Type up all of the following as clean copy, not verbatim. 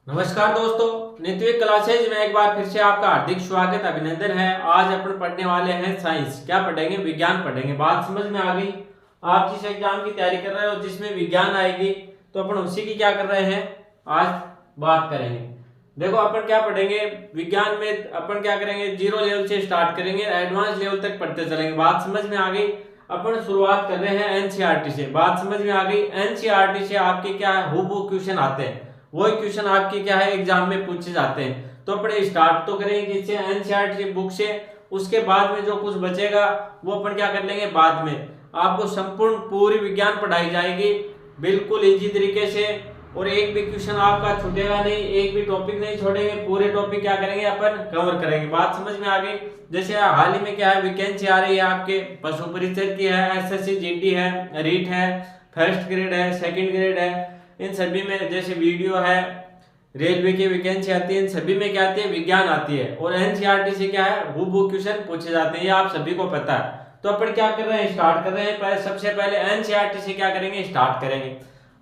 नमस्कार दोस्तों, नित्य क्लासेज में एक बार फिर से आपका हार्दिक स्वागत अभिनंदन है। आज अपन पढ़ने वाले हैं साइंस। क्या पढ़ेंगे? विज्ञान पढ़ेंगे। बात समझ में आ गई? आप जिस एग्जाम की तैयारी कर रहे हो जिसमें विज्ञान आएगी तो अपन उसी की क्या कर रहे हैं, आज बात करेंगे। देखो अपन क्या पढ़ेंगे विज्ञान में, अपन क्या करेंगे, जीरो लेवल से स्टार्ट करेंगे, एडवांस लेवल तक पढ़ते चलेंगे। बात समझ में आ गई? अपन शुरुआत कर रहे हैं एनसीईआरटी से। बात समझ में आ गई? एनसीईआरटी से आपके क्या है, हूबहू क्वेश्चन आते हैं, वही क्वेश्चन आपके क्या है एग्जाम में पूछे जाते हैं। तो अपने स्टार्ट तो करेंगे किससे? एनसीईआरटी बुक से। उसके बाद में जो कुछ बचेगा वो अपन क्या कर लेंगे बाद में। आपको संपूर्ण पूरी विज्ञान पढ़ाई जाएगी बिल्कुल इजी तरीके से, और एक भी क्वेश्चन आपका छूटेगा नहीं, एक भी टॉपिक नहीं छोड़ेंगे, पूरे टॉपिक क्या करेंगे अपन कवर करेंगे। बात समझ में आ गई? जैसे हाल ही में क्या है वैकेंसी आ रही है आपके पशु परिषद की है, एसएससी जीडी है, रीट है, फर्स्ट ग्रेड है, सेकंड ग्रेड है, इन सभी में जैसे वीडियो है, रेलवे की वैकेंसी आती है, इन सभी में क्या आती है, विज्ञान आती है। और एनसीईआरटी से क्या है, हूबहू क्वेश्चन पूछे जाते हैं, ये आप सभी को पता है। तो अपन क्या कर रहे हैं, स्टार्ट कर रहे हैं। पहले सबसे पहले एनसीईआरटी से क्या करेंगे, स्टार्ट करेंगे।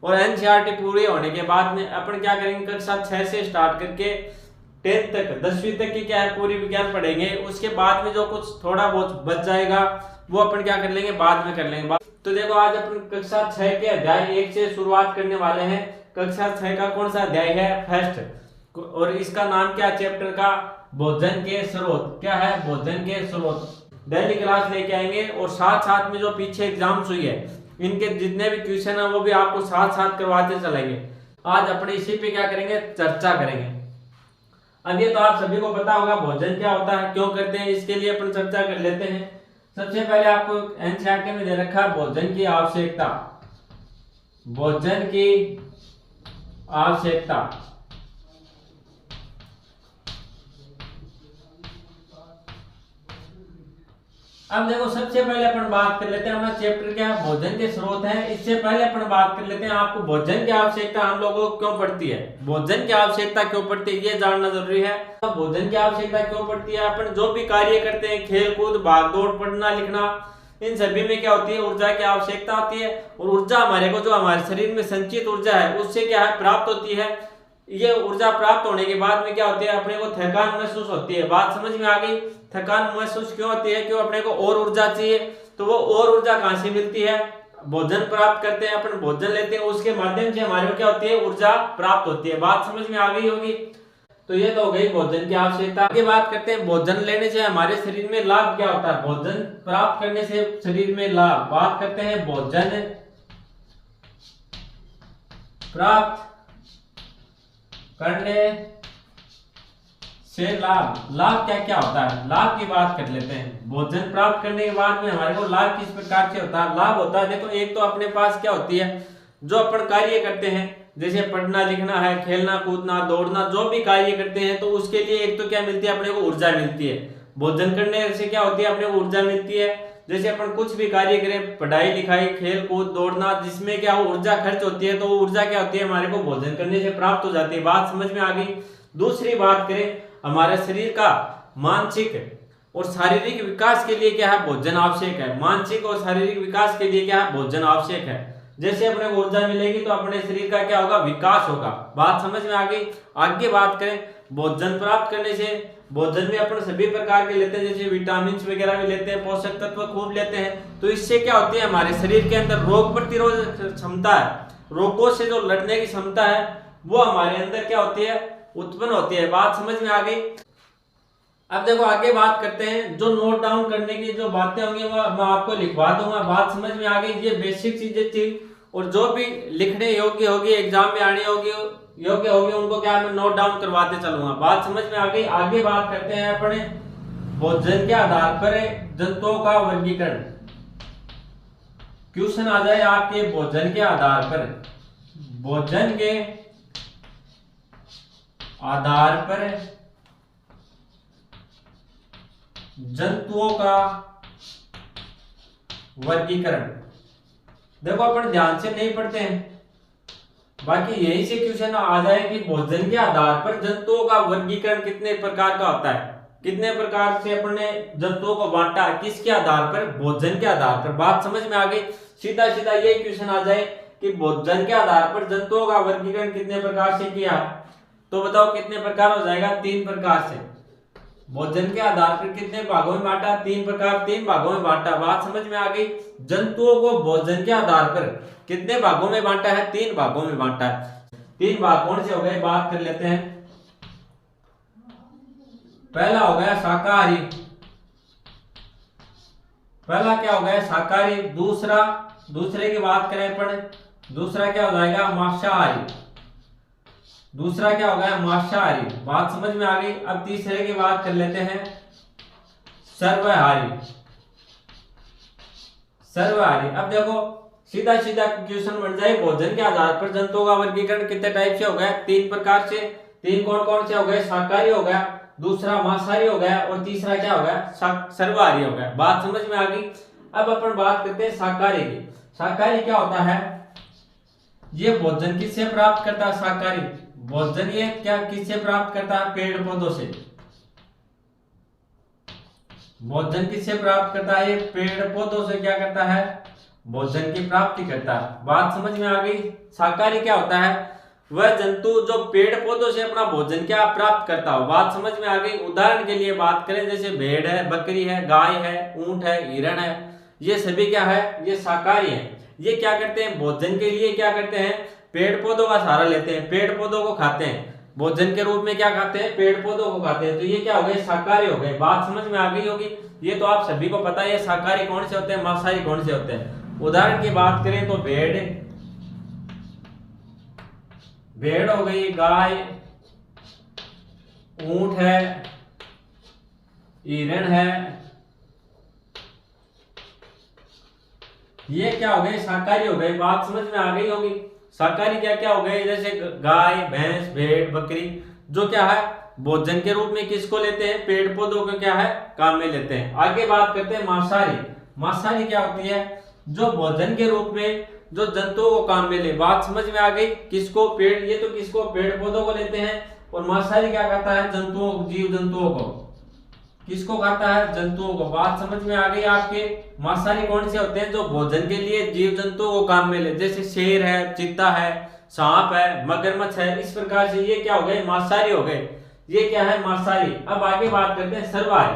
और एनसीईआरटी पूरी होने के बाद में अपन क्या करेंगे, कक्षा 6 से स्टार्ट करके 10th तक, 10वीं तक की क्या है पूरी विज्ञान पढ़ेंगे। उसके बाद में जो कुछ थोड़ा बहुत बच जाएगा वो अपन क्या कर लेंगे, बाद में कर लेंगे। तो देखो आज अपन कक्षा 6 के अध्याय 1 से शुरुआत करने वाले हैं। कक्षा 6 का कौन सा अध्याय है? फर्स्ट। और इसका नाम क्या चैप्टर का? भोजन के स्रोत। क्या है? भोजन के स्रोत। डेली क्लास लेके आएंगे, और साथ साथ में जो पीछे एग्जाम्स हुई है इनके जितने भी क्वेश्चन है वो भी आपको साथ साथ करवाते चलेंगे। आज अपने इसी पे क्या करेंगे, चर्चा करेंगे। अब ये तो आप सभी को पता होगा भोजन क्या होता है, क्यों करते हैं, इसके लिए अपन चर्चा कर लेते हैं। सबसे पहले आपको एनसीईआरटी में दे रखा है भोजन की आवश्यकता। भोजन की आवश्यकता। अब देखो सबसे पहले अपन बात कर लेते हैं, हमारा चैप्टर क्या है, भोजन के स्रोत है। इससे पहले अपन बात कर लेते हैं आपको भोजन की आवश्यकता हम लोगों को क्यों पड़ती है, भोजन की आवश्यकता क्यों पड़ती है ये जानना जरूरी है। तो भोजन की आवश्यकता क्यों पड़ती है, अपन जो भी कार्य करते हैं, खेल कूद, भागदौड़, पढ़ना लिखना, इन सभी में क्या होती है, ऊर्जा की आवश्यकता होती है। और ऊर्जा हमारे को, जो हमारे शरीर में संचित ऊर्जा है, उससे क्या है प्राप्त होती है। ये ऊर्जा प्राप्त होने के बाद में क्या होती है, अपने को थकान महसूस होती है। बात समझ में आ गई? थकान महसूस क्यों होती है, क्यों अपने को और ऊर्जा चाहिए। तो वो और ऊर्जा कहां से मिलती है, भोजन प्राप्त करते हैं, अपन भोजन लेते हैं, उसके माध्यम से हमारे को क्या होती है, ऊर्जा प्राप्त होती है। बात समझ में आ गई होगी? तो ये तो हो गई भोजन की आवश्यकता। आगे बात करते हैं भोजन लेने से हमारे शरीर में लाभ क्या होता है, भोजन प्राप्त करने से शरीर में लाभ। बात करते हैं भोजन प्राप्त करने से लाभ। लाभ क्या क्या होता है, लाभ की बात कर लेते हैं। भोजन प्राप्त करने के बाद में हमारे को लाभ किस प्रकार से होता है? लाभ होता है, देखो एक तो अपने पास क्या होती है, जो अपन कार्य करते हैं, जैसे पढ़ना लिखना है, खेलना कूदना, दौड़ना, जो भी कार्य करते हैं तो उसके लिए एक तो क्या मिलती है, अपने को ऊर्जा मिलती है। भोजन करने से क्या होती है, अपने को ऊर्जा मिलती है। जैसे अपन कुछ भी कार्य करें, पढ़ाई लिखाई, खेल कूद, दौड़ना, जिसमें क्या ऊर्जा खर्च होती है, तो ऊर्जा क्या होती है हमारे को भोजन करने से प्राप्त हो जाती है। बात समझ में आ गई? दूसरी बात करें, हमारे शरीर का मानसिक और शारीरिक विकास के लिए क्या है, भोजन आवश्यक है। मानसिक और शारीरिक विकास के लिए क्या है, भोजन आवश्यक है। जैसे अपने को ऊर्जा मिलेगी तो अपने शरीर का क्या होगा, विकास होगा। बात समझ में आ गई? आगे बात करें, भोजन प्राप्त करने से, भोजन में अपन सभी प्रकार के लेते हैं, जैसे विटामिन वगैरह भी लेते हैं, पोषक तत्व खूब लेते हैं। तो इससे क्या होती है, हमारे शरीर के अंदर रोग प्रतिरोधक क्षमता है, रोगों से जो लड़ने की क्षमता है वो हमारे अंदर क्या होती है, उत्पन्न होती है। बात समझ में आ गई? अब देखो आगे बात करते हैं, जो नोट डाउन करने की जो बातें होंगी वो मैं आपको लिखवा दूंगा। बात समझ में आ गई? ये बेसिक चीजें थी, और जो भी लिखने योग्य होगी, एग्जाम में आने योग्य होगी, उनको क्या मैं नोट डाउन करवाते चलूंगा। बात समझ में आ गई? आगे बात करते हैं अपने भोजन के आधार पर जंतुओं का वर्गीकरण। क्वेश्चन आ जाए आपके भोजन के आधार पर, भोजन के आधार पर जंतुओं का वर्गीकरण। देखो अपन ध्यान से नहीं पढ़ते हैं, बाकी यही से क्वेश्चन आ जाए कि भोजन के आधार पर जंतुओं का वर्गीकरण कितने प्रकार का होता है, कितने प्रकार से अपन ने जंतुओं को बांटा, किसके आधार पर, भोजन के आधार पर। बात समझ में आ गई? सीधा सीधा यही क्वेश्चन आ जाए कि भोजन के आधार पर जंतुओं का वर्गीकरण कितने प्रकार से किया, तो बताओ कितने प्रकार हो जाएगा, 3 प्रकार से। भोजन के आधार पर कितने भागों में बांटा, 3 प्रकार, 3 भागों में बांटा। बात समझ में आ गई। जंतुओं को भोजन के आधार पर कितने भागों में बांटा है, 3 भागों में बांटा है। 3 भाग कौन से हो गए, बात कर लेते हैं। पहला हो गया शाकाहारी, पहला क्या हो गया शाकाहारी। दूसरे की बात करें अपन, दूसरा क्या हो जाएगा मांसाहारी, दूसरा क्या हो गया मांसाहारी। बात समझ में आ गई। अब तीसरे की बात कर लेते हैं सर्वाहारी, सर्वाहारी। अब देखो सीधा सीधा क्वेश्चन बन जाए, भोजन के आधार पर जंतुओं का वर्गीकरण कितने टाइप से हो गया, 3 प्रकार से। 3 कौन कौन से हो गए, शाकाहारी हो गया, दूसरा मांसाहारी हो गया और तीसरा क्या हो गया सर्वाहारी हो गया। बात समझ में आ गई। अब अपन बात करते हैं शाकाहारी की। शाकाहारी क्या होता है, ये भोजन किससे प्राप्त करता है, शाकाहारी भोजन ये क्या किससे प्राप्त करता है, पेड़ पौधों से। भोजन किससे प्राप्त करता है, ये पेड़ पौधों से क्या करता है, भोजन की प्राप्ति करता है। बात समझ में आ गई। शाकाहारी क्या होता है, वह जंतु जो पेड़ पौधों से अपना भोजन क्या प्राप्त करता हो। बात समझ में आ गई। उदाहरण के लिए बात करें, जैसे भेड़ है, बकरी है, गाय है, ऊंट है, हिरण है, ये सभी क्या है, ये शाकाहारी है। ये क्या करते हैं, भोजन के लिए क्या करते हैं, पेड़ पौधों का सहारा लेते हैं, पेड़ पौधों को खाते हैं, भोजन के रूप में क्या खाते हैं, पेड़ पौधों को खाते हैं। तो ये क्या हो गए, शाकाहारी हो गए। बात समझ में आ गई होगी। ये तो आप सभी को पता है, शाकाहारी कौन से होते हैं, मांसाहारी कौन से होते हैं। उदाहरण की बात करें तो भेड़ हो गई, गाय, ऊंट है, हिरण है, ये क्या हो गए, शाकाहारी हो गए। बात समझ में आ गई होगी। शाकाहारी क्या क्या हो गए, जैसे गाय, भैंस, भेड़, बकरी, जो क्या है भोजन के रूप में किसको लेते हैं, पेड़ पौधों को क्या है काम में लेते हैं। आगे बात करते हैं मांसाहारी। मांसाहारी क्या होती है, जो भोजन के रूप में जो जंतुओं को काम में ले। बात समझ में आ गई। किसको, पेड़, ये तो किसको, पेड़ पौधों को लेते हैं। और मांसाहारी क्या खाता है, जंतुओं, जीव जंतुओं को। किसको खाता है, जंतुओं को। बात समझ में आ गई आपके। मांसाहारी कौन से होते हैं, जो भोजन के लिए जीव जंतुओं को काम में ले, जैसे शेर है, चीता है, सांप है, मगरमच्छ है। इस प्रकार से ये क्या हो गए, मांसाहारी हो गए। ये क्या है, मांसाहारी। अब आगे बात करते हैं सर्वाहारी।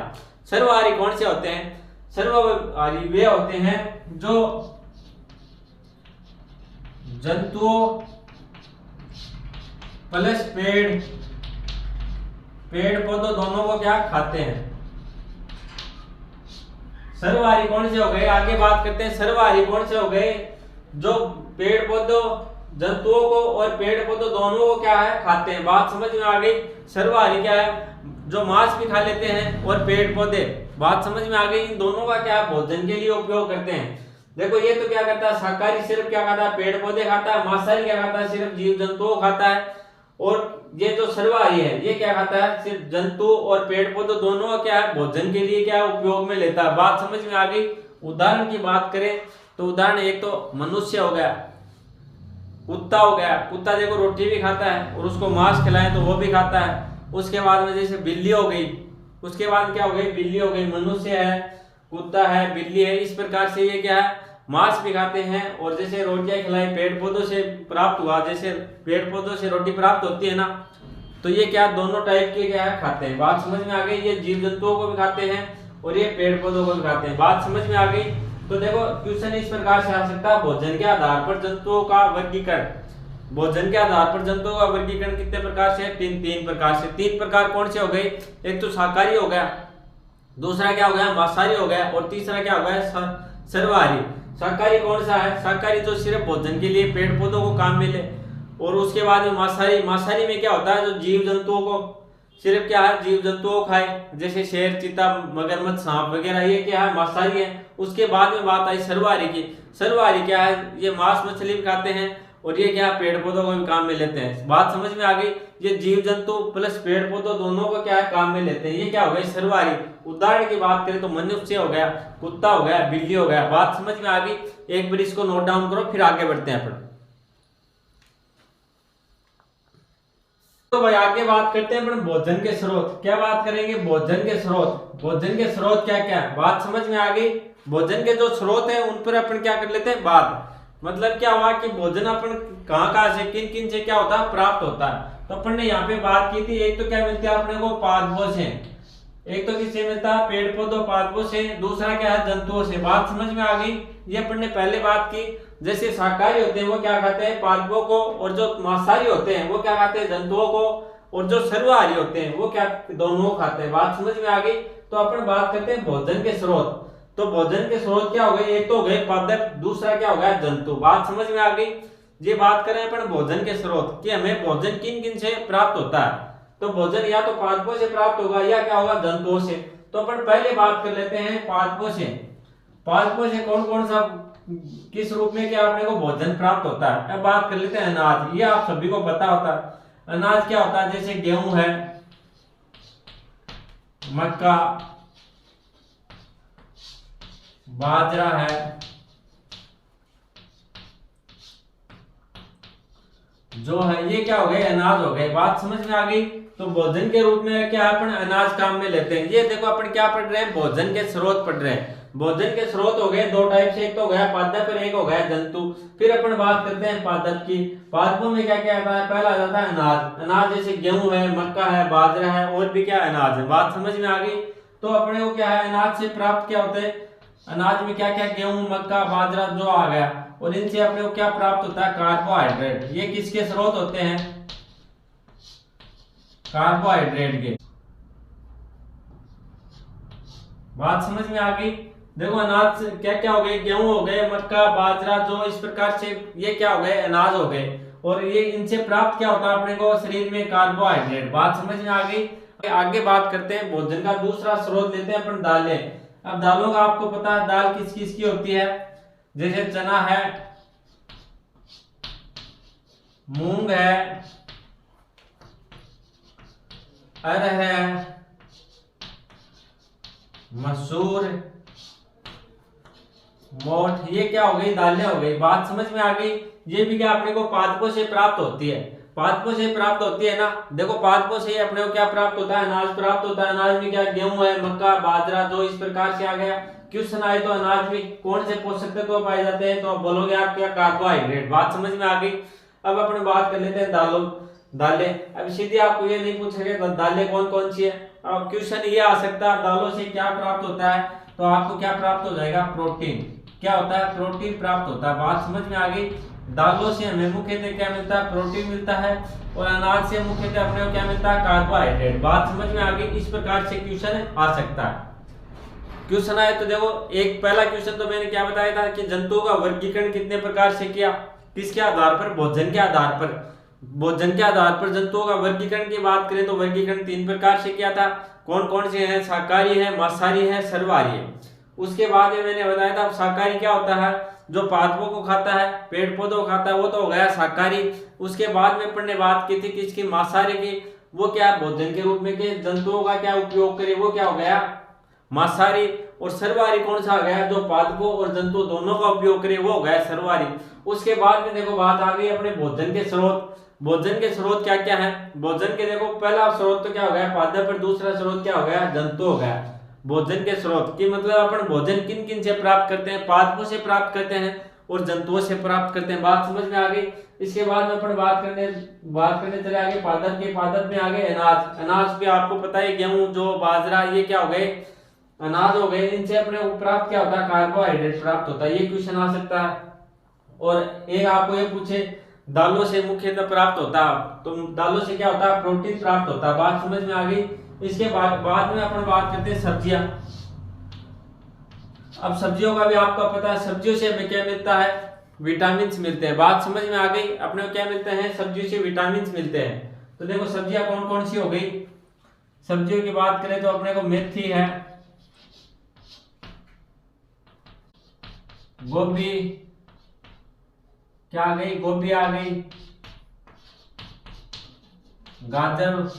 सर्वाहारी कौन से होते हैं, सर्वाहारी वे होते हैं जो जंतुओं प्लस पेड़ पौधों दोनों को क्या खाते हैं। सर्वाहारी कौन से हो गए, आगे बात करते हैं। सर्वाहारी कौन से हो गए, जो पेड़ पौधों, जंतुओं को और पेड़ पौधों दोनों को क्या है खाते हैं। बात समझ में आ गई। सर्वाहारी क्या है, जो मांस भी खा लेते हैं और पेड़ पौधे। बात समझ में आ गई। इन दोनों का क्या भोजन के लिए उपयोग करते हैं। देखो ये तो क्या करता है, शाकाहारी सिर्फ क्या खाता है, पेड़ पौधे खाता है। मांसाहारी क्या खाता है, सिर्फ जीव जंतुओं खाता है। और ये जो सर्वाहारी है, ये क्या खाता है, सिर्फ जंतु और पेड़ पौधे दोनों का क्या है भोजन के लिए क्या उपयोग में लेता है। बात समझ में आ गई। उदाहरण की बात करें तो उदाहरण एक तो मनुष्य हो गया, कुत्ता हो गया। कुत्ता देखो रोटी भी खाता है और उसको मांस खिलाएं तो वो भी खाता है। उसके बाद में जैसे बिल्ली हो गई, उसके बाद क्या हो गई, बिल्ली हो गई। मनुष्य है, कुत्ता है, बिल्ली है। इस प्रकार से ये क्या है, मांस भी खाते हैं। और जैसे रोटियां खिलाई, पेड़ पौधों से प्राप्त हुआ, जैसे पेड़ पौधों से रोटी प्राप्त होती है ना, तो ये क्या दोनों टाइप के क्या है खाते हैं। बात समझ में आ गई। ये जीव जंतुओं को भी खाते हैं और ये पेड़ पौधों को भी खाते हैं। बात समझ में आ गई। तो देखो क्वेश्चन इस प्रकार से आ सकता है, भोजन के आधार पर जंतुओं का वर्गीकरण। भोजन के आधार पर जंतुओं का वर्गीकरण कितने प्रकार से, तीन प्रकार से। 3 प्रकार कौन से हो गए, एक तो शाकाहारी हो गया, दूसरा क्या हो गया मांसाहारी हो गया और तीसरा क्या हो गया सर्वाहारी। शाकाहारी कौन सा है, शाकाहारी जो सिर्फ भोजन के लिए पेड़ पौधों को काम मिले। और उसके बाद में मांसाहारी। मांसाहारी में क्या होता है, जो जीव जंतुओं को सिर्फ क्या है, जीव जंतुओं को खाए, जैसे शेर, चीता, मगरमच्छ, सांप वगैरह, ये क्या है मांसाहारी है। उसके बाद में बात आई सर्वाहारी की। सर्वाहारी क्या है, ये मांस मछली भी खाते हैं और ये क्या पेड़ पौधों को भी काम में लेते हैं। बात समझ में आ गई। ये जीव जंतु प्लस पेड़ पौधों दोनों को क्या है काम में लेते हैं। ये क्या हो गई सर्वाहारी। उदाहरण की बात करें तो मनुष्य हो गया, कुत्ता हो गया, बिल्ली हो गया। बात समझ में आ गई। एक बार इसको नोट डाउन करो, फिर आगे बढ़ते हैं अपन। तो भाई आगे बात करते हैं अपन भोजन के स्रोत। क्या बात करेंगे, भोजन के स्रोत। भोजन के स्रोत क्या क्या है, बात समझ में आ गई। भोजन के जो स्रोत है उन पर अपन क्या कर लेते हैं बात। मतलब क्या हुआ कि भोजन अपन कहाँ से किन किन से क्या होता है प्राप्त होता है। तो अपन ने यहाँ पे बात की थी, एक तो क्या मिलता है अपने को पादपों से, एक तो किससे मिलता है पेड़ पौधों पादपों से, दूसरा क्या है जंतुओं से। बात समझ में आ गई। ये अपन ने पहले बात की, जैसे शाकाहारी होते हैं वो क्या खाते हैं पादपों को, और जो मांसाहारी होते हैं वो क्या खाते हैं जंतुओं को, और जो सर्वाहारी होते हैं वो क्या दोनों को खाते हैं। बात समझ में आ गई। तो अपन बात करते हैं भोजन के स्रोत। तो भोजन के स्रोत क्या हो गए, एक तो हो गए पादप, दूसरा क्या हो गया जंतु। बात समझ में आ गई। ये बात करें अपन भोजन के स्रोत कि हमें भोजन किन किन से प्राप्त होता है, तो भोजन या तो पादपों से प्राप्त होगा या क्या होगा जंतुओं से। तो अपन पहले बात कर लेते हैं पादपों से। पादपों से कौन कौन सा किस रूप में क्या अपने को भोजन प्राप्त होता है। अब बात कर लेते हैं अनाज। ये आप सभी को पता होता है अनाज क्या होता है, जैसे गेहूं है, मक्का, बाजरा है, जो है ये क्या हो गए अनाज हो गए। बात समझ में आ गई। तो भोजन के रूप में क्या अपन अनाज काम में लेते हैं। ये देखो अपन क्या पढ़ रहे हैं, भोजन के स्रोत पढ़ रहे हैं। भोजन के स्रोत हो गए दो टाइप से, एक तो हो गया पादप और एक हो गया जंतु। फिर अपन बात करते हैं पादप की। पादपों में क्या क्या आता है, पहला आ जाता है अनाज। अनाज जैसे गेहूं है, मक्का है, बाजरा है, और भी क्या अनाज है। बात समझ में आ गई। तो अपने को क्या है अनाज से प्राप्त क्या होते हैं, अनाज में क्या क्या गेहूं, मक्का, बाजरा जो आ गया, और इनसे अपने को क्या प्राप्त होता है कार्बोहाइड्रेट। ये किसके स्रोत होते हैं, कार्बोहाइड्रेट के। बात समझ में आ गई। देखो अनाज से क्या क्या हो गए, गेहूं हो गए, मक्का, बाजरा, जो इस प्रकार से ये क्या हो गए अनाज हो गए, और ये इनसे प्राप्त क्या होता है अपने को शरीर में कार्बोहाइड्रेट। बात समझ में आ गई। आगे बात करते हैं भोजन का दूसरा स्रोत लेते हैं अपन दालें। अब दालों का आपको पता है दाल किस किस की होती है, जैसे चना है, मूंग है, अरहर है, मसूर, मोठ, ये क्या हो गई दालें हो गई। बात समझ में आ गई। ये भी क्या अपने को पादपों से प्राप्त होती है, पादपों से प्राप्त होती है ना। देखो पादपों से अपने को क्या प्राप्त होता है, अनाज प्राप्त होता है। अनाज में क्या गेहूं है, मक्का, बाजरा, जो इस प्रकार से आ गया। क्वेश्चन आए तो अनाज में कौन से पोषक तत्व पाए जाते हैं, तो आप बोलोगे आप क्या कार्बोहाइड्रेट। बात समझ में आ गई। अब अपन बात कर लेते हैं दालों दालें। अब सीधे आपको ये नहीं पूछेंगे दालें कौन कौन सी है। अब क्वेश्चन ये आ सकता है दालों से क्या प्राप्त होता है, तो आपको क्या प्राप्त हो जाएगा प्रोटीन। क्या होता है प्रोटीन प्राप्त होता है। बात समझ में आ गई। दालों से हमें मुख्यतः क्या मिलता है प्रोटीन मिलता है, और अनाज से मुख्यतः अपने को क्या मिलता है कार्बोहाइड्रेट। बात समझ में आ गई। इस प्रकार से क्वेश्चन आ सकता है। क्वेश्चन आए तो देखो एक पहला क्वेश्चन तो मैंने क्या बताया था कि जंतुओं का वर्गीकरण कितने प्रकार से किया, किसके आधार पर, भोजन के आधार पर। भोजन के आधार पर जंतुओं का वर्गीकरण की बात करें तो वर्गीकरण 3 प्रकार से किया था। कौन कौन से हैं, शाकाहारी है, मांसाहारी है, सर्वाहारी है। उसके बाद में मैंने बताया था शाकाहारी क्या होता है, जो पादपों को खाता है, पेड़ पौधों को खाता है, वो तो हो गया शाकाहारी। उसके बाद में अपन ने बात की थी किसकी, मांसाहारी की, वो क्या भोजन के रूप में के जंतुओं का क्या उपयोग करे, वो क्या हो गया मांसाहारी। और सर्वाहारी कौन सा आ गया, जो पादपों और जंतु दोनों का उपयोग करे, वो हो गया सर्वाहारी। उसके बाद में देखो बात आ गई अपने भोजन के स्रोत। भोजन के स्रोत क्या क्या है, भोजन के देखो पहला स्रोत तो क्या हो गया पादप, और दूसरा स्रोत क्या हो गया जंतु हो गया। भोजन के स्रोत की मतलब अपन भोजन किन किन से प्राप्त करते हैं, पादपों से प्राप्त करते हैं और जंतुओं से प्राप्त करते हैं। बात समझ में आ गई। इसके बाद में अपन बात करने चले आगे पादप के। पादप में आ गए अनाज। अनाज पे आपको पता है गेहूं, जो बाजरा, ये क्या हो गए अनाज हो गए। इनसे अपने प्राप्त क्या होता है कार्बोहाइड्रेट प्राप्त होता है। ये क्वेश्चन आ सकता है। और एक आपको ये पूछे दालों से मुख्यतः प्राप्त होता है, तो दालों से क्या होता है प्रोटीन प्राप्त होता है। बात समझ में आ गई। इसके बाद में अपन बात करते हैं सब्जियां। अब सब्जियों का भी आपका पता है, सब्जियों से हमें क्या मिलता है विटामिन मिलते हैं। बात समझ में आ गई। अपने को क्या मिलते हैं सब्जियों से विटामिन मिलते हैं। तो देखो सब्जियां कौन कौन सी हो गई। सब्जियों की बात करें तो अपने को मेथी है, गोभी क्या आ गई, गोभी आ गई, गाजर,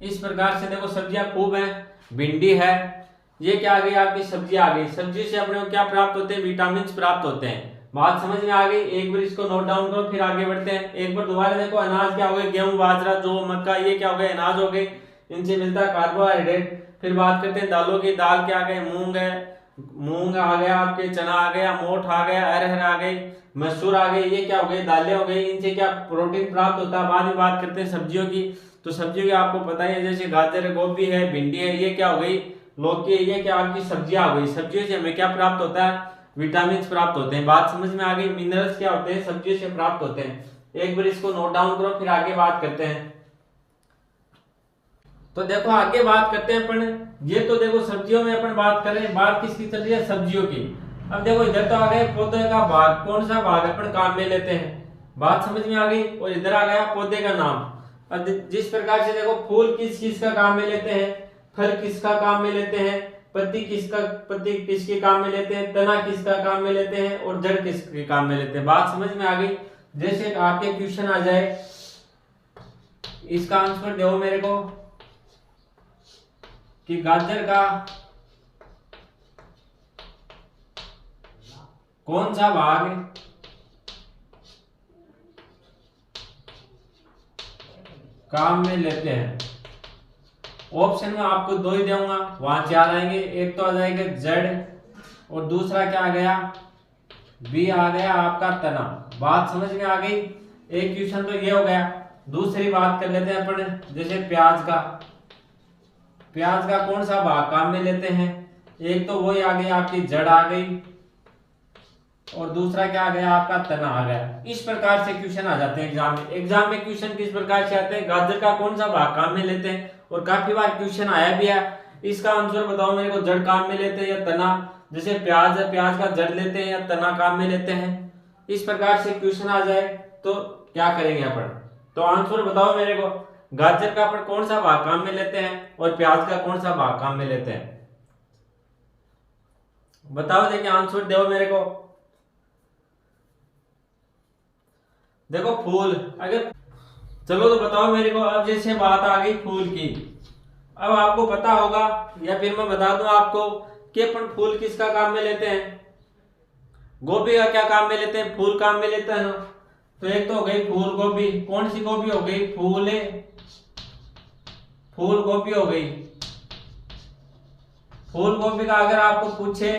इस प्रकार से देखो सब्जियां खूब हैं। भिंडी है, ये क्या आ गई आपकी सब्जी आ गई। सब्जी से अपने को क्या प्राप्त होते हैं विटामिन प्राप्त होते हैं। बात समझ में आ गई। एक बार इसको नोट डाउन करो फिर आगे बढ़ते हैं। एक बार दोबारा देखो अनाज क्या हो गए गेहूं, बाजरा, जौ, मक्का, ये क्या हो गए अनाज हो गए। इनसे मिलता है कार्बोहाइड्रेट। फिर बात करते हैं दालों की। दाल क्या आ गए मूंग है, मूंग आ गया, आपके चना आ गया, मोठ आ गया, अरहर आ गई, मसूर आ गई, ये क्या हो गई, दालें हो गई। इनसे क्या प्रोटीन प्राप्त होता है। बाद में बात करते हैं सब्जियों की। तो सब्जियों की आपको पता ही है, जैसे गाजर है, गोभी है, भिंडी है, ये क्या हो गई, लौकी है, ये क्या आपकी सब्जियां आ गई। सब्जियों से हमें क्या प्राप्त होता है, विटामिन प्राप्त होते हैं। बात समझ में आ गई। मिनरल्स क्या होते हैं, सब्जियों से प्राप्त होते हैं। एक बार इसको नोट डाउन करो, फिर आगे बात करते हैं। तो देखो आगे बात करते हैं अपन। ये तो देखो सब्जियों में अपन बात कर रहे हैं, बात किसकी चल रही है, सब्जियों की। अब देखो इधर तो आ गए पौधे का भाग, कौन सा भाग अपन काम में लेते हैं, बात समझ में आ गई। और इधर आ गया पौधे का नाम। अब जिस प्रकार से देखो फूल किस किस का काम में लेते हैं, फल किसका काम में लेते हैं, पत्ती किसके काम में लेते हैं, तना किसका काम में लेते हैं, और जड़ किसके काम में लेते हैं। बात समझ में आ गई। जैसे आपके क्वेश्चन आ जाए, इसका आंसर दो मेरे को कि गाजर का कौन सा भाग काम में लेते हैं। ऑप्शन में आपको दो ही दूंगा, वहां से आ जाएंगे। एक तो आ जाएगा जड़, और दूसरा क्या आ गया, बी आ गया आपका तना। बात समझ में आ गई। एक क्वेश्चन तो ये हो गया। दूसरी बात कर लेते हैं अपन, जैसे प्याज का कौन सा भाग काम में लेते हैं। एक तो वही आ गई आपकी जड़ आ गई, और दूसरा क्या आ गया, आपका तना आ गया। इस प्रकार से क्वेश्चन आ जाते हैं एग्जाम में। एग्जाम में क्वेश्चन किस प्रकार से आते हैं, गाजर का कौन सा भाग काम में लेते हैं, और काफी बार क्वेश्चन आया भी है। इसका आंसर बताओ मेरे को, जड़ काम में लेते हैं या तना। जैसे प्याज है, प्याज का जड़ लेते हैं या तना काम में लेते हैं। इस प्रकार से क्वेश्चन आ जाए तो क्या करेंगे अपन। तो आंसर बताओ मेरे को, गाजर का अपन कौन सा भाग काम में लेते हैं, और प्याज का कौन सा भाग काम में लेते हैं। बताओ, देखिए आंसर दो मेरे को। देखो फूल, अगर चलो तो बताओ मेरे को। अब जैसे बात आ गई फूल की, अब आपको पता होगा या फिर मैं बता दूं आपको कि अपन फूल किसका काम में लेते हैं। गोभी का क्या काम में लेते हैं, फूल काम में लेते हैं ना। तो एक तो हो गई फूल गोभी, कौन सी गोभी हो गई, फूल गोभी हो गई। फूल गोभी का अगर आपको पूछे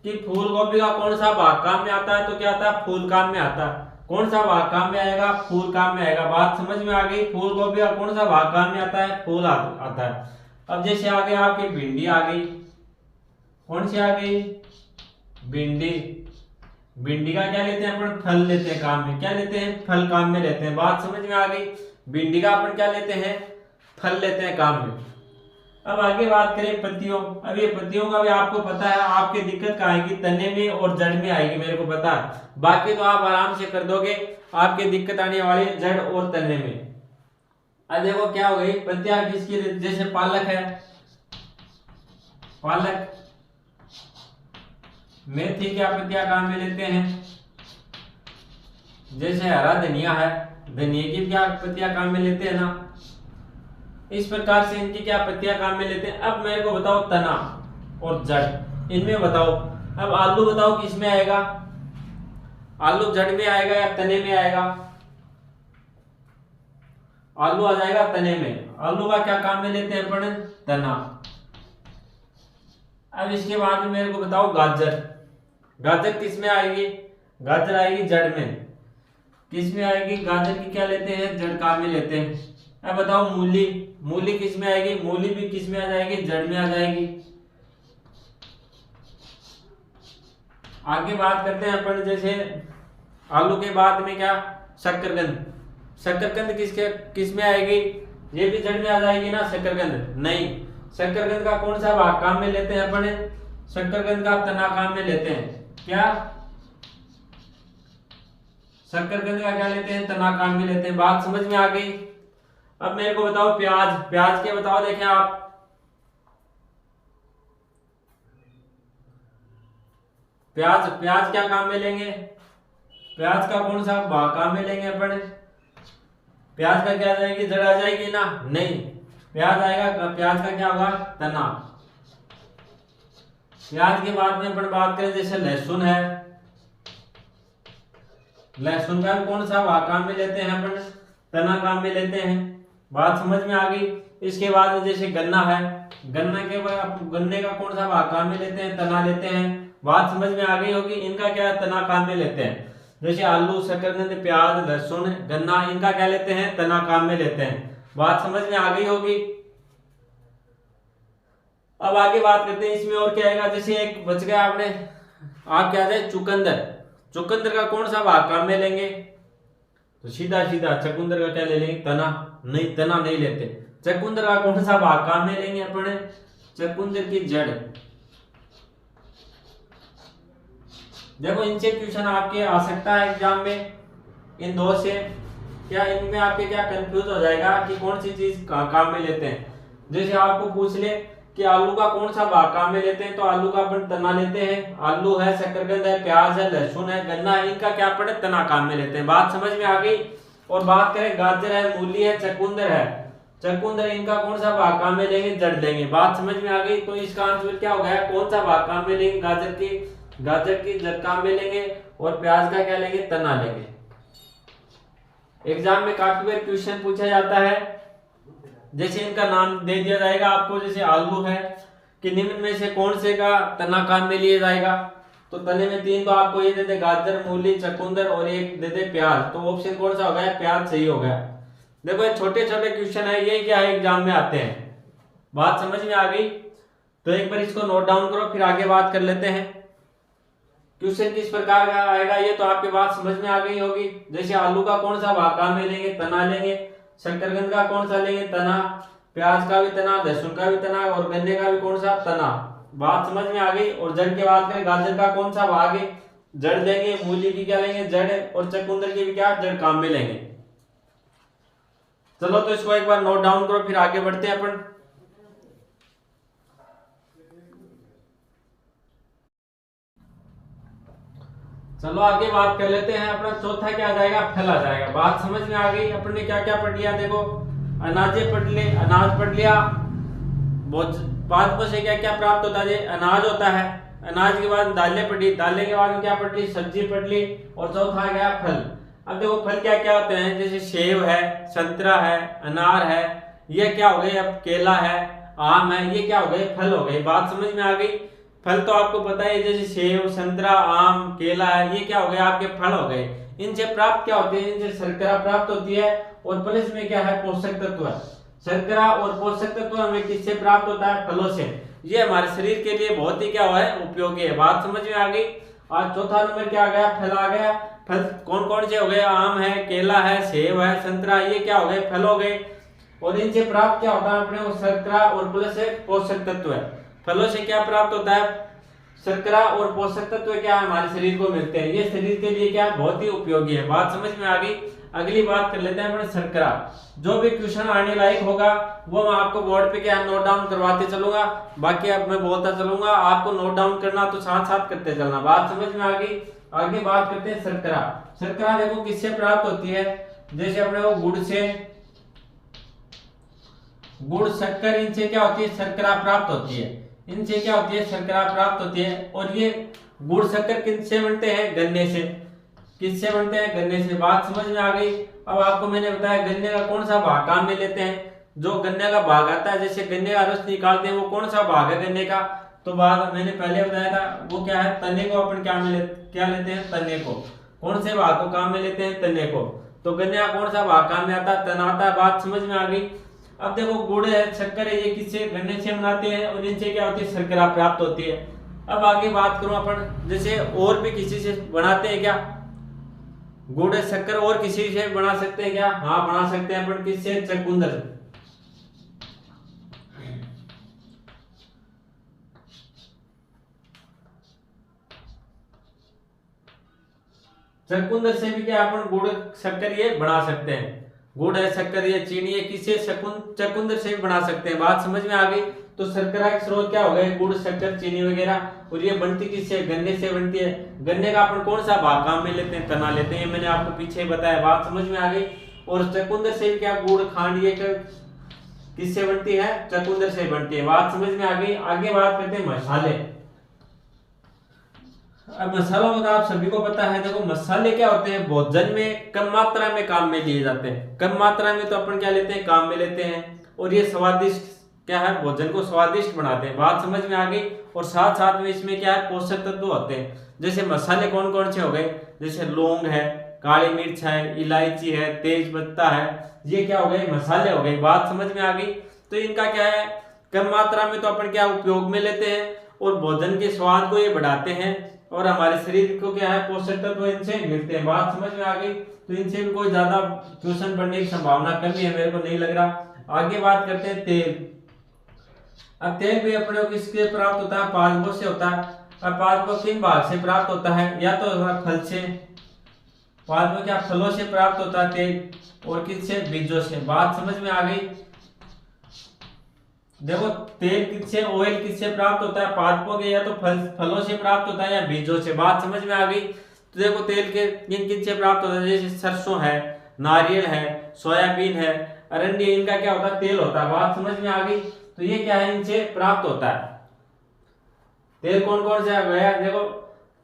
कि फूल गोभी का कौन सा भाग काम में आता है, तो क्या आता है, फूल काम में आता है। कौन सा भाग काम में आएगा, फूल काम में आएगा। बात समझ में आ गई। फूल गोभी का कौन सा भाग काम में आता है, फूल आता है। अब जैसे आ गई आपकी भिंडी आ गई, कौन सी आ गई, भिंडी। भिंडी का क्या लेते हैं अपन, फल लेते हैं काम में। क्या लेते हैं, फल काम में लेते हैं। बात समझ में आ गई। भिंडी का अपन क्या लेते हैं, फल लेते हैं काम में। अब आगे बात करें पत्तियों। अब ये पत्तियों का भी आपको पता है, आपकी दिक्कत कहाँ आएगी, तने में और जड़ में आएगी, मेरे को पता है। बाकी तो आप आराम से कर दोगे। आपकी दिक्कत आने वाली है जड़ और तने में। अब देखो क्या हो गई, पत्तियां किसकी, जैसे पालक है, पालक। मेथी क्या पत्तियां काम में लेते हैं, जैसे हरा धनिया है, धनिया की क्या पत्तियां काम में लेते हैं ना। इस प्रकार से इनकी क्या पत्तियां काम में लेते हैं। अब मेरे को बताओ तना और जड़, इनमें बताओ। अब आलू बताओ किस में आएगा, आलू जड़ में आएगा या तने में आएगा। आलू आ जाएगा तने में। आलू का क्या काम में लेते हैं अपन, तना। अब इसके बाद में मेरे को बताओ गाजर। गाजर किस में आएगी, गाजर आएगी जड़ में। किस में आएगी, गाजर की क्या लेते हैं, जड़ काम में लेते हैं। अब बताओ मूली, मूली किस में आएगी, मूली भी किस में आ जाएगी, जड़ में आ जाएगी। आगे बात करते हैं अपन, जैसे आलू के बाद में क्या, शकरकंद। शकरकंद किस में आएगी, ये भी जड़ में आ जाएगी ना, शकरकंद। नहीं, शकरकंद का कौन सा भाग काम में लेते हैं अपन, शकरकंद का तना काम में लेते हैं। क्या, शकरकंद का क्या लेते हैं, तना काम में लेते हैं। बात समझ में आ गई। अब मेरे को बताओ प्याज, प्याज के बताओ, देखें आप। प्याज क्या काम में लेंगे, प्याज का कौन सा भाग काम में लेंगे अपन। प्याज का क्या जाएगी, जड़ आ जाएगी ना, नहीं। प्याज आएगा, प्याज का क्या होगा, तना। प्याज के बाद में अपन बात करें, जैसे लहसुन है, लहसुन का कौन सा भाग काम में लेते हैं अपन, तना काम में लेते हैं। बात समझ में आ गई। इसके बाद में जैसे गन्ना है, गन्ना के गन्ने का कौन सा भाग काम में लेते हैं, तना लेते हैं। बात समझ में आ गई होगी। इनका क्या तना काम में लेते हैं। जैसे आलू, शकरकंद, प्याज, लहसुन, गन्ना, इनका क्या लेते हैं, तना काम में लेते हैं। बात समझ में आ गई होगी। अब आगे बात करते हैं इसमें और क्या आएगा। जैसे एक बच गया आपने, आप क्या जाए चुकंदर। चुकंदर का कौन सा भाग काम में लेंगे, तो सीधा सीधा चुकंदर का क्या ले लेंगे, तना। नहीं, तना नहीं लेते। चुकंदर का कौन सा भाग काम में लेंगे अपने, चुकंदर की जड़। देखो इनसे क्वेश्चन आपके आ सकता है एग्जाम में, इन दो से। क्या इनमें आपके क्या कंफ्यूज हो जाएगा कि कौन सी चीज काम में लेते हैं। जैसे आपको पूछ ले कि आलू का कौन सा भाग काम में लेते हैं, तो आलू का अपन तना लेते हैं। आलू है, शकरकंद है, प्याज है, लहसुन है, गन्ना है, इनका क्या पड़े, तना काम में लेते हैं। बात समझ में आ गई। और बात करें गाजर है, मूली है, चुकंदर है, चुकंदर, इनका कौन सा भाग काम में लेंगे, जड़ लेंगे। बात समझ में आ गई। तो इसका आंसर क्या हो गया, कौन सा भाग काम में लेंगे, गाजर की जड़ काम में लेंगे, और प्याज का क्या लेंगे, तना लेंगे। एग्जाम में काफी बार क्वेश्चन पूछा जाता है। जैसे इनका नाम दे दिया जाएगा आपको, जैसे आलू है कि निम्न में से कौन से का तना काम में लिया जाएगा, तो तने में 3 तो आपको ये दे दे, गाजर, मूली, चुकंदर, और एक दे दे प्याज। तो ऑप्शन कौन सा हो गया, प्याज सही हो गया। देखो ये छोटे छोटे क्वेश्चन है, ये क्या है एग्जाम में आते हैं। बात समझ में आ गई। तो एक बार इसको नोट डाउन करो, फिर आगे बात कर लेते हैं। क्वेश्चन किस प्रकार का आएगा, ये तो आपके बात समझ में आ गई होगी। जैसे आलू का कौन सा भाग काम में लेंगे, तना लेंगे। शकरकंद का कौन सा लेंगे, तना। प्याज का भी तना, लहसुन का भी तना, और गन्ने का भी कौन सा, तना। बात समझ में आ गई। और जड़ की बात करें, गाजर का कौन सा भाग है, जड़ लेंगे। मूली की क्या लेंगे, जड़, और चुकंदर की भी क्या, जड़ काम में लेंगे। चलो तो इसको एक बार नोट डाउन करो, फिर आगे बढ़ते हैं अपन। चलो आगे बात कर लेते हैं। अपना चौथा क्या आ जाएगा, फल आ जाएगा। बात समझ में आ गई। अपन ने क्या क्या पढ़ लिया, देखो अनाजे पढ़ ले, अनाज पढ़ लिया। बहुत 5 से क्या क्या प्राप्त होता है, अनाज होता है। अनाज के बाद दालें पढ़ी, दालें के बाद में क्या पढ़ ली, सब्जी पढ़ ली। और चौथा आ गया फल। अब देखो फल क्या क्या होते हैं, जैसे सेब है, संतरा है, अनार है, ये क्या हो गए, अब केला है, आम है, ये क्या हो गए, फल हो गए। बात समझ में आ गई। फल तो आपको पता है, जैसे सेब, संतरा, आम, केला है, ये क्या हो गए, आपके फल हो गए। इनसे प्राप्त क्या होते हैं, इनसे शर्करा प्राप्त होती है, और प्लस में क्या है, पोषक तत्व है। शर्करा और पोषक तत्व हमें किससे प्राप्त होता है, फलों से। ये हमारे शरीर के लिए बहुत ही क्या हुआ है, उपयोगी है। बात समझ में आ गई। आज चौथा नंबर क्या आ गया, फल आ गया। फल कौन कौन से हो गए, आम है, केला है, सेब है, संतरा, ये क्या हो गए, फल हो गए। और इनसे प्राप्त क्या होता है अपने को, शर्करा और प्लस एक पोषक तत्व है। फलों से क्या प्राप्त होता है, शर्करा और पोषक तत्व क्या हमारे शरीर को मिलते हैं। ये शरीर के लिए क्या बहुत ही उपयोगी है। बात समझ में आ गई। अगली बात कर लेते हैं अपने शर्करा। जो भी क्वेश्चन आने लायक होगा वो मैं आपको बोर्ड पे क्या नोट डाउन करवाते चलूंगा। बाकी अब मैं बोलता चलूंगा, आपको नोट डाउन करना तो साथ साथ करते चलना। बात समझ में आ गई। आगे बात करते हैं शर्करा। शर्करा देखो किससे प्राप्त होती है, जैसे अपने को गुड़ से, गुड़, शक्कर, इनसे क्या होती है, शर्करा प्राप्त होती है। इनसे क्या होती है, शर्करा प्राप्त होती है। और ये गुड़ शक्कर किससे बनते हैं, गन्ने से। किससे बनते हैं, गन्ने से। बात समझ में आ गई। अब आपको मैंने बताया गन्ने का कौन सा भाग काम में लेते हैं। जो गन्ने का भाग आता है, जैसे गन्ने का रस निकालते हैं, वो कौन सा भाग है गन्ने का, तो भाग मैंने पहले बताया था, वो क्या है, तने को अपन क्या लेते हैं, तने को। कौन से भाग को काम में लेते हैं, तने को। तो गन्ने का कौन सा भाग काम में आता है, तना आता है। बात समझ में आ गई। अब देखो गुड़ है, शक्कर है, ये किससे, गन्ने से बनाते हैं, और इनसे क्या होती है, शर्करा प्राप्त होती है। अब आगे बात करूं अपन, जैसे और भी किसी से बनाते हैं क्या, गुड़, शक्कर और किसी से बना सकते हैं क्या, हाँ बना सकते हैं अपन, किससे, चुकंदर। चुकंदर से भी क्या अपन गुड़, शक्कर ये बना सकते हैं। गुड़ है, शक्कर है, चीनी है, किससे, चुकंदर से भी बना सकते हैं। बात समझ में आ गई। तो शर्करा के स्रोत क्या हो गए, गुड़, शक्कर, चीनी वगैरह। और ये बनती किससे, गन्ने से बनती है। गन्ने का अपन कौन सा भाग काम में लेते हैं, तना लेते हैं। मैंने आपको पीछे बताया। बात समझ में आ गई। और चुकंदर से भी क्या, गुड़, खांड, ये किससे बनती है, चुकंदर से बनती है। बात समझ में आ गई। आगे बात करते हैं मसाले। अब मसालों में तो आप सभी को पता है। देखो मसाले क्या होते हैं, भोजन में कम मात्रा में काम में लिए जाते हैं। कम मात्रा में तो अपन क्या लेते हैं, काम में लेते हैं। और ये स्वादिष्ट क्या है भोजन को स्वादिष्ट बनाते हैं। बात समझ में आ गई। और साथ साथ में इसमें क्या है पोषक तत्व होते हैं। जैसे मसाले कौन कौन से हो गए, जैसे लौंग है, काली मिर्च है, इलायची है, तेज पत्ता है, ये क्या हो गए मसाले हो गए। बात समझ में आ गई। तो इनका क्या है कम मात्रा में तो अपन क्या उपयोग में लेते हैं और भोजन के स्वाद को ये बढ़ाते हैं और हमारे शरीर को क्या है पोषक तत्व इनसे मिलते हैं। बात समझ में आ गई। तो इनसे भी कोई ज्यादा ट्यूशन बढ़ने की संभावना कम है, मेरे को नहीं लग रहा। आगे बात करते हैं तेल। अब तेल भी अपने को किससे प्राप्त होता है, पादपों से होता है। अब पादपों किन भाग से प्राप्त होता है, या तो फल से, पादपों क्या फलों से प्राप्त होता है तेल, और किससे बीजों से। बात समझ में आ गई। देखो तेल किससे, ऑयल किससे प्राप्त होता है, पादपों के या तो फलों से प्राप्त होता है या बीजों से। बात समझ में आ गई। तो देखो तेल के किन किन से प्राप्त होता है, जैसे सरसों है, नारियल है, सोयाबीन है, अरंडी, इनका क्या होता है तेल होता है। बात समझ में आ गई। तो ये क्या है इनसे प्राप्त होता है तेल। कौन कौन सा गया, देखो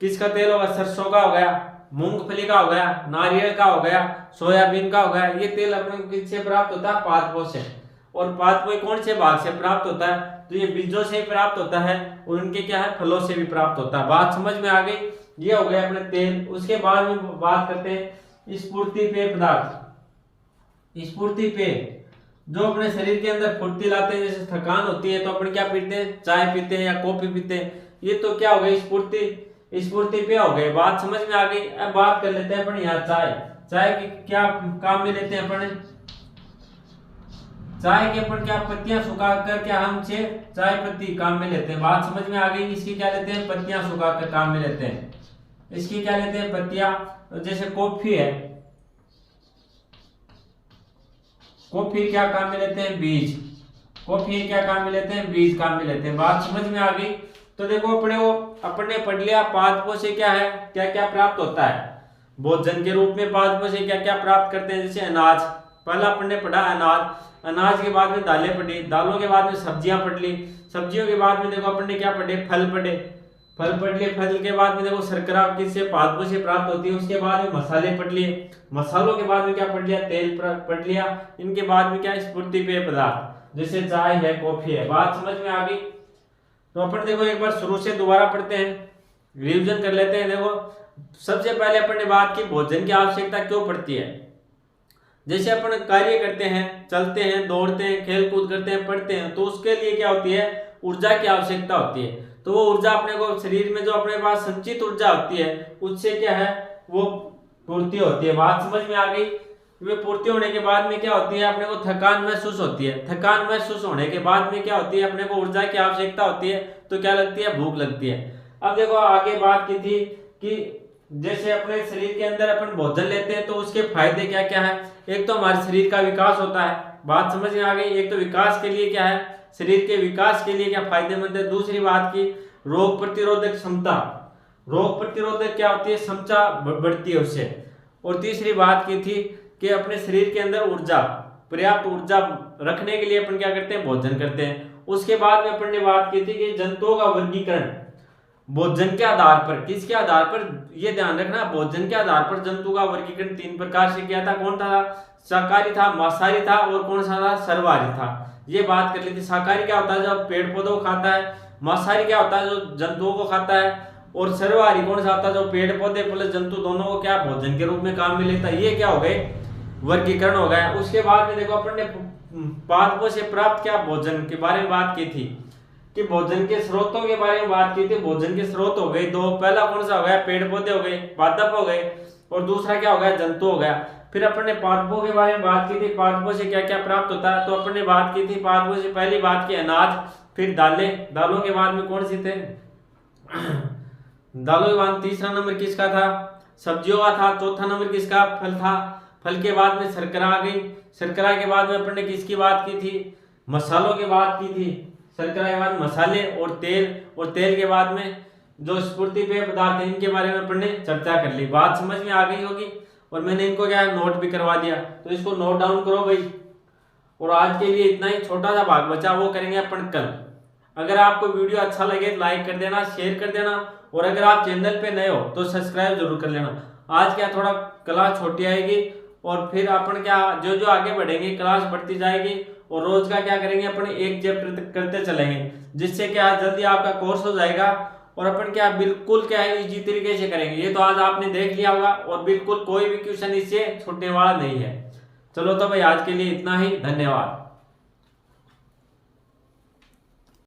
किसका तेल होगा, सरसों का हो गया, मूंगफली का हो गया, नारियल का हो गया, सोयाबीन का हो गया। ये तेल अपने को किससे प्राप्त होता है, पादपों से। और पादपों कौन से भाग से प्राप्त होता है, तो ये बीजों से प्राप्त होता है और इनके क्या है फलों से भी प्राप्त होता है। बात समझ में आ गई। ये हो गया अपने तेल। उसके बाद में बात करते हैं स्फूर्ति पेय पदार्थ। स्फूर्ति पेय जो अपने शरीर के अंदर फुर्ती लाते हैं, जैसे थकान होती है तो अपन क्या पीते हैं, चाय पीते हैं या कॉफी पीते हैं। ये तो क्या हो गई स्फूर्ति पेय हो गए। बात समझ में आ गई। अब बात कर लेते हैं अपन यहाँ चाय की क्या काम में लेते हैं अपन। चाय के अपन क्या पत्तियां सुखाकर क्या हम से चाय पत्ती काम में लेते हैं। बात समझ में आ गई। इसकी क्या लेते हैं, पत्तियां सुखाकर काम में लेते हैं। इसकी क्या लेते हैं, पत्तियां। जैसे कॉफी है, कॉफी क्या काम में लेते हैं, बीज। कॉफी क्या काम में लेते हैं, बीज काम में लेते हैं। बात समझ में आ गई। तो देखो अपने पढ़ लिया पादपों से क्या है क्या क्या प्राप्त होता है भोजन के रूप में। पादपों से क्या क्या प्राप्त करते हैं, जैसे अनाज, पहला अपन ने पढ़ा अनाज। अनाज के बाद में दालें पढ़ी, दालों के बाद में सब्जियां पढ़ ली, सब्जियों के बाद में देखो अपन ने क्या पढ़े, फल पढ़े, फल पढ़ लिए। फल के बाद में देखो शर्करा किससे, पादपों से प्राप्त होती है। उसके बाद में मसाले पढ़ लिए, मसालों के बाद में क्या पढ़ लिया, तेल पढ़ लिया। इनके बाद में क्या स्फूर्ति पेय पदार्थ, जैसे चाय है, कॉफी है। बात समझ में आ गई। तो अपन देखो एक बार शुरू से दोबारा पढ़ते हैं, रिविजन कर लेते हैं। देखो सबसे पहले अपन ने बात की भोजन की आवश्यकता क्यों पड़ती है। जैसे अपन कार्य करते हैं, चलते हैं, दौड़ते हैं, खेल कूद करते हैं, पढ़ते हैं, तो उसके लिए क्या होती है, ऊर्जा की आवश्यकता होती है। तो वो ऊर्जा अपने को शरीर में जो अपने पास संचित ऊर्जा होती है उससे क्या है वो पूर्ति होती है। बात समझ में आ गई। वे पूर्ति होने के बाद में क्या होती है, अपने को थकान महसूस होती है। थकान महसूस होने के बाद में क्या होती है, अपने को ऊर्जा की आवश्यकता होती है। तो क्या लगती है, भूख लगती है। अब देखो आगे बात की थी कि जैसे अपने शरीर के अंदर अपन भोजन लेते हैं तो उसके फायदे क्या क्या है। एक तो हमारे शरीर का विकास होता है। बात समझ में आ गई। एक तो विकास के लिए क्या है, शरीर के विकास के लिए क्या फायदेमंद है। दूसरी बात की रोग प्रतिरोधक क्षमता, रोग प्रतिरोधक क्या होती है, क्षमता बढ़ती है उससे। और तीसरी बात की थी कि अपने शरीर के अंदर ऊर्जा, पर्याप्त ऊर्जा रखने के लिए अपन क्या करते हैं, भोजन करते हैं। उसके बाद में अपन ने बात की थी कि जंतुओं का वर्गीकरण भोजन के आधार पर, किसके आधार पर, ये ध्यान रखना, भोजन के आधार पर जंतु का वर्गीकरण 3 प्रकार से किया था। कौन था, शाकाहारी था, मांसाहारी था और कौन सा था, सर्वाहारी था। ये बात कर ली थी। शाकाहारी क्या होता है, जो पेड़ पौधों को खाता है। मांसाहारी क्या होता है, जो जंतुओं को खाता है। और सर्वाहारी कौन सा होता है, जो पेड़ पौधे प्लस जंतु दोनों को क्या भोजन के रूप में काम में लेता है। ये क्या हो गए, वर्गीकरण हो गया। उसके बाद में देखो अपन ने पादपों से प्राप्त क्या भोजन के बारे में बात की थी कि भोजन के स्रोतों के बारे में बात की थी। भोजन के स्रोत हो गए दो, पहला कौन सा हो गया, पेड़ पौधे हो गए, पादप हो गए, और दूसरा क्या हो गया, जंतु हो गया। फिर अपन ने पादपों के बारे में बात की थी, पादपों से क्या क्या प्राप्त होता है। तो अपन ने बात की थी पादपों से पहली बात की अनाज, फिर दालें, दालों के बाद में कौन सी थे दालों के बाद तीसरा नंबर किसका था, सब्जियों का था। चौथा नंबर किसका, फल था। फल के बाद में शर्करा आ गई। शर्करा के बाद में अपन ने किसकी बात की थी, मसालों की बात की थी। शर्करा के बाद मसाले और तेल के बाद में जो स्फूर्ति पेय पदार्थ है, इनके बारे में अपन ने चर्चा कर ली। बात समझ में आ गई होगी। और मैंने इनको क्या नोट भी करवा दिया, तो इसको नोट डाउन करो भाई। और आज के लिए इतना ही, छोटा सा भाग बचा वो करेंगे अपन कल। अगर आपको वीडियो अच्छा लगे तो लाइक कर देना, शेयर कर देना, और अगर आप चैनल पे नए हो तो सब्सक्राइब जरूर कर लेना। आज क्या थोड़ा क्लास छोटी आएगी और फिर अपन क्या जो जो आगे बढ़ेंगे क्लास बढ़ती जाएगी और रोज का क्या करेंगे अपने एक चैप्टर करते चलेंगे, जिससे क्या जल्दी आपका कोर्स हो जाएगा और अपन क्या बिल्कुल क्या है इजी तरीके से करेंगे। ये तो आज आपने देख लिया होगा और बिल्कुल कोई भी क्वेश्चन इससे छूटने वाला नहीं है। चलो तो भाई आज के लिए इतना ही, धन्यवाद।